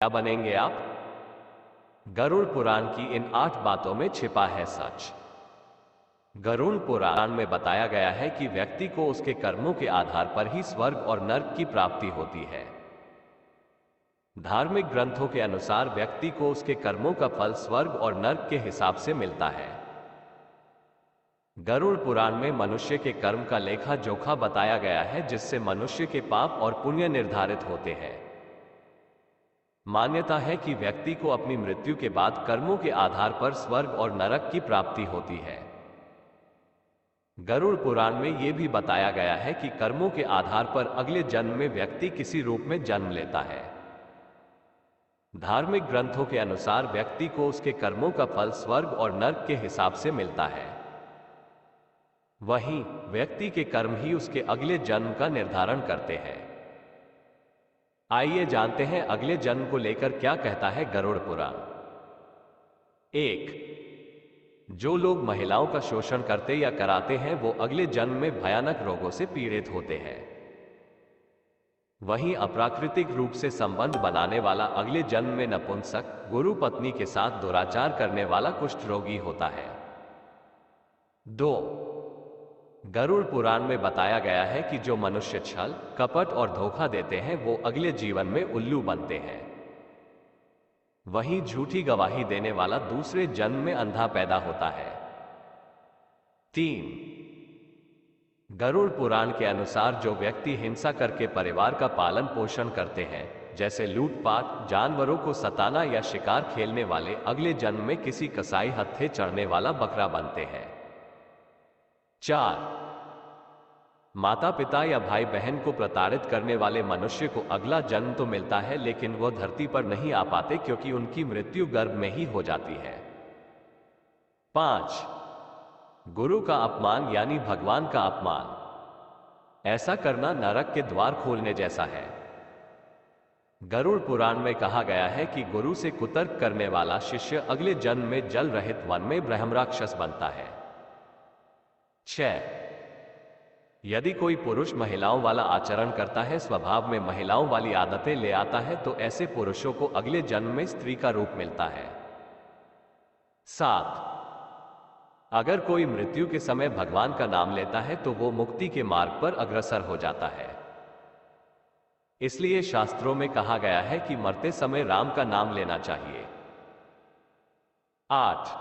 क्या बनेंगे आप? गरुड़ पुराण की इन 8 बातों में छिपा है सच। गरुड़ पुराण में बताया गया है कि व्यक्ति को उसके कर्मों के आधार पर ही स्वर्ग और नर्क की प्राप्ति होती है। धार्मिक ग्रंथों के अनुसार व्यक्ति को उसके कर्मों का फल स्वर्ग और नर्क के हिसाब से मिलता है। गरुड़ पुराण में मनुष्य के कर्म का लेखा जोखा बताया गया है, जिससे मनुष्य के पाप और पुण्य निर्धारित होते हैं। मान्यता है कि व्यक्ति को अपनी मृत्यु के बाद कर्मों के आधार पर स्वर्ग और नरक की प्राप्ति होती है। गरुड़ पुराण में यह भी बताया गया है कि कर्मों के आधार पर अगले जन्म में व्यक्ति किसी रूप में जन्म लेता है। धार्मिक ग्रंथों के अनुसार व्यक्ति को उसके कर्मों का फल स्वर्ग और नर्क के हिसाब से मिलता है। वहीं व्यक्ति के कर्म ही उसके अगले जन्म का निर्धारण करते हैं। आइए जानते हैं अगले जन्म को लेकर क्या कहता है गरुड़ पुराण। 1. जो लोग महिलाओं का शोषण करते या कराते हैं वो अगले जन्म में भयानक रोगों से पीड़ित होते हैं। वहीं अप्राकृतिक रूप से संबंध बनाने वाला अगले जन्म में नपुंसक, गुरु पत्नी के साथ दुराचार करने वाला कुष्ठ रोगी होता है। 2. गरुड़ पुराण में बताया गया है कि जो मनुष्य छल, कपट और धोखा देते हैं वो अगले जीवन में उल्लू बनते हैं। वहीं झूठी गवाही देने वाला दूसरे जन्म में अंधा पैदा होता है। 3. गरुड़ पुराण के अनुसार जो व्यक्ति हिंसा करके परिवार का पालन पोषण करते हैं, जैसे लूटपाट, जानवरों को सताना या शिकार खेलने वाले, अगले जन्म में किसी कसाई हत्थे चढ़ने वाला बकरा बनते हैं। 4. माता पिता या भाई बहन को प्रताड़ित करने वाले मनुष्य को अगला जन्म तो मिलता है, लेकिन वह धरती पर नहीं आ पाते क्योंकि उनकी मृत्यु गर्भ में ही हो जाती है। 5. गुरु का अपमान यानी भगवान का अपमान, ऐसा करना नरक के द्वार खोलने जैसा है। गरुड़ पुराण में कहा गया है कि गुरु से कुतर्क करने वाला शिष्य अगले जन्म में जल रहित वन में ब्रह्मराक्षस बनता है। 6. यदि कोई पुरुष महिलाओं वाला आचरण करता है, स्वभाव में महिलाओं वाली आदतें ले आता है, तो ऐसे पुरुषों को अगले जन्म में स्त्री का रूप मिलता है। 7. अगर कोई मृत्यु के समय भगवान का नाम लेता है तो वो मुक्ति के मार्ग पर अग्रसर हो जाता है। इसलिए शास्त्रों में कहा गया है कि मरते समय राम का नाम लेना चाहिए। 8.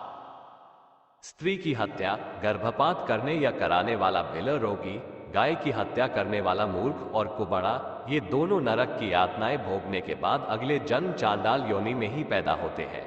स्त्री की हत्या, गर्भपात करने या कराने वाला भिल रोगी, गाय की हत्या करने वाला मूर्ख और कुबड़ा, ये दोनों नरक की यातनाएं भोगने के बाद अगले जन्म चांडाल योनि में ही पैदा होते हैं।